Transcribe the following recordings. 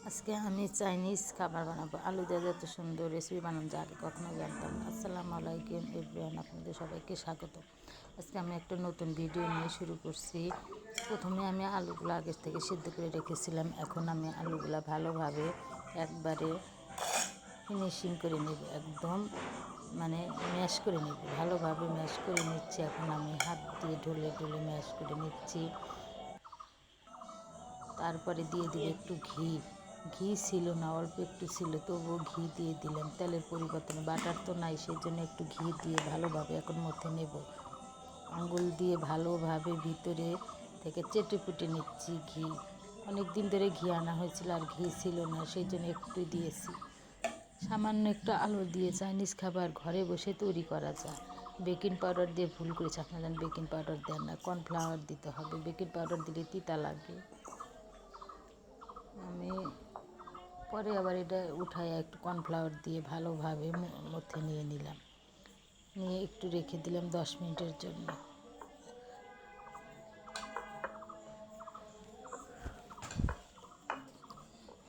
আজকে আমি চাইনিজ খাবার বানাবো। আলু দিয়ে এত সুন্দর রেসিপি বানানো যায় আগে কখনো জানতাম না। আসসালামু আলাইকুম এভরিওয়ান, আপনাদের সবাইকে স্বাগত। আজকে আমি একটা নতুন ভিডিও নিয়ে শুরু করছি। প্রথমে আমি আলুগুলো আগের থেকে সিদ্ধ করে রেখেছিলাম। এখন আমি আলুগুলো ভালোভাবে একবারে ফিনিশিং করে নেব, একদম ম্যাশ করে নেব, ভালোভাবে ম্যাশ করে নিচ্ছি। এখন আমি হাত দিয়ে ঢলে ঢলে ম্যাশ করে নিচ্ছি। তারপরে দিয়ে দিবে একটু ঘি। ঘি ছিল না, অল্প একটু ছিল, তবুও ঘি দিয়ে দিলাম। তেলের পরিবর্তনে বাটার তো নাই, সেই জন্য একটু ঘি দিয়ে ভালোভাবে এখন মথে নেব। আঙুল দিয়ে ভালোভাবে ভিতরে থেকে চেটেপুটে নিচ্ছি ঘি। অনেক দিন ধরে ঘি আনা হয়েছিল আর ঘি ছিল না, সেই জন্য একটু দিয়েছি। সামান্য একটু আলু দিয়ে চাইনিজ খাবার ঘরে বসে তৈরি করা যায়। বেকিং পাউডার দিয়ে ভুল করেছি, আপনারা জানেন বেকিং পাউডার দেন না, কর্নফ্লাওয়ার দিতে হবে। বেকিং পাউডার দিলে তিতা লাগে। আমি পরে আবার এটা উঠায় একটু কর্নফ্লাওয়ার দিয়ে ভালোভাবে মথে নিয়ে নিলাম, নিয়ে একটু রেখে দিলাম 10 মিনিটের জন্য।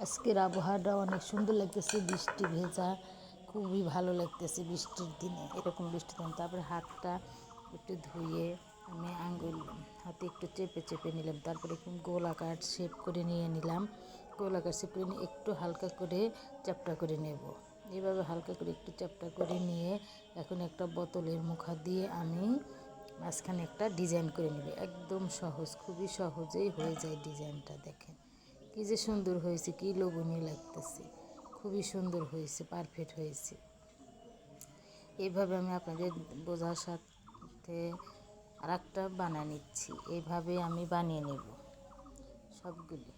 আজকের আবহাওয়াটা অনেক সুন্দর লাগতেছে, বৃষ্টি ভেজা, খুবই ভালো লাগতেছে বৃষ্টির দিনে, এরকম বৃষ্টির দিনে। তারপরে হাতটা একটু ধুয়ে আমি আঙ্গুল হাতে একটু চেপে চেপে নিলাম। তারপরে একটু গোলাকার শেপ করে নিয়ে নিলাম। গোলাকার শেপ করে নিয়ে একটু হালকা করে চ্যাপটা করে নেব। এইভাবে হালকা করে একটু চ্যাপটা করে নিয়ে এখন একটা বোতলের মুখা দিয়ে আমি মাঝখানে একটা ডিজাইন করে নেব। একদম সহজ, খুবই সহজেই হয়ে যায় ডিজাইনটা। দেখেন কী যে সুন্দর হয়েছে, কী লোভনীয় লাগতেছে, খুবই সুন্দর হয়েছে, পারফেক্ট হয়েছে। এইভাবে আমি আপনাদের বোঝার সাথে আর একটা বানিয়ে নিচ্ছি। এইভাবে আমি বানিয়ে নেব সবগুলি।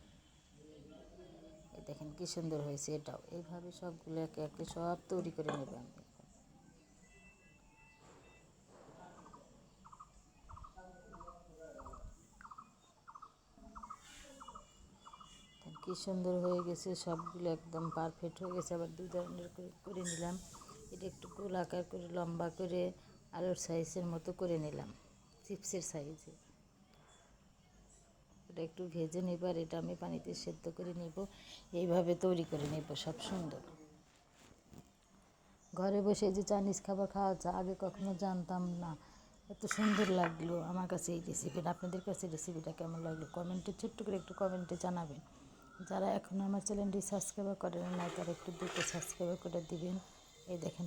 দেখেন কী সুন্দর হয়েছে। এটাও এইভাবে সবগুলো একে একে সব তৈরি করে নেব আমি। কী সুন্দর হয়ে গেছে, সবগুলো একদম পারফেক্ট হয়ে গেছে। আবার দুই ধরনের করে নিলাম। এটা একটু গোল আকার করে লম্বা করে আলুর সাইজের মতো করে নিলাম, চিপসের সাইজে। এটা একটু ভেজে নেব আর এটা আমি পানিতে সেদ্ধ করে নেব। এইভাবে তৈরি করে নেব সব সুন্দর। ঘরে বসে যে চাইনিজ খাবার খাওয়া যায় আগে কখনো জানতাম না, এত সুন্দর লাগলো আমার কাছে এই রেসিপিটা। আপনাদের কাছে রেসিপিটা কেমন লাগলো কমেন্টে, ছোট্ট করে একটু কমেন্টে জানাবেন। যারা এখনও আমার চ্যানেলটি সাবস্ক্রাইব করেন না তারা একটু দ্রুত সাবস্ক্রাইব করে দিবেন। এই দেখেন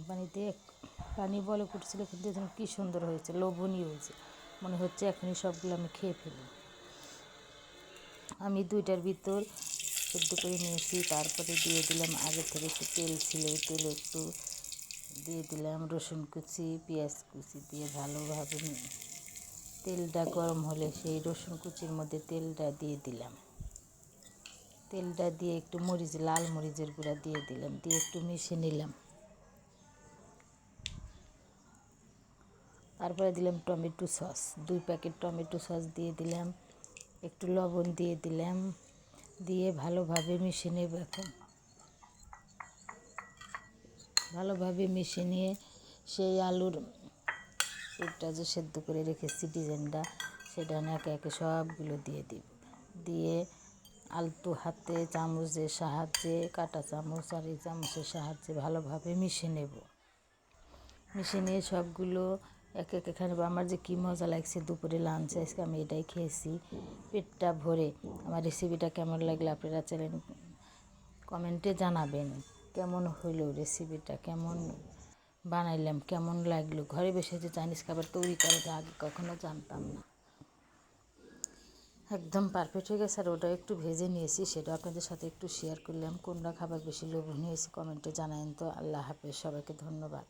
পানি বলে উঠছিল, কিন্তু দেখুন কী সুন্দর হয়েছে, লোভনীয় হয়েছে। মনে হচ্ছে এখনই সবগুলো আমি খেয়ে ফেলি। আমি দুইটার ভিতর সেদ্ধ করে নিয়েছি। তারপরে দিয়ে দিলাম আগে থেকে একটু তেল ছিল, ওই তেলে একটু দিয়ে দিলাম রসুন কুচি, পেঁয়াজ কুচি দিয়ে ভালোভাবে তেলটা গরম হলে সেই রসুন কুচির মধ্যে তেলটা দিয়ে দিলাম। তেলটা দিয়ে একটু লাল মরিচের গুঁড়া দিয়ে দিলাম, দিয়ে একটু মিশিয়ে নিলাম। তারপরে দিলাম tomato sauce, 2 packet tomato sauce দিয়ে দিলাম, একটু লবণ দিয়ে দিলাম, দিয়ে ভালোভাবে মিশিয়ে নেব। এখন ভালোভাবে মিশিয়ে নিয়ে সেই আলুর পেটটা যে সেদ্ধ করে রেখেছি ডিজাইনটা, সেটা আমি একে একে সবগুলো দিয়ে দিব। দিয়ে আলতো হাতে চামচের সাহায্যে, কাঁটা চামচ আর এই চামচের সাহায্যে ভালোভাবে মিশিয়ে নেব। মিশিয়ে নিয়ে সবগুলো এক এক এখানে আমার যে কী মজা লাগছে। দুপুরে লাঞ্চে আজকে আমি এটাই খেয়েছি পেটটা ভরে। আমার রেসিপিটা কেমন লাগলো আপনারা চ্যানেল কমেন্টে জানাবেন। কেমন হইলো রেসিপিটা, কেমন বানাইলাম, কেমন লাগলো। ঘরে বসে যে চাইনিজ খাবার তৈরি করা যায় আগে কখনো জানতাম না। একদম পারফেক্ট হয়ে গেছে। আর ওটা একটু ভেজে নিয়েছি, সেটা আপনাদের সাথে একটু শেয়ার করলাম। কোনটা খাবার বেশি লোভনীয় হয়েছে কমেন্টে জানাবেন তো। আল্লাহ হাফেজ, সবাইকে ধন্যবাদ।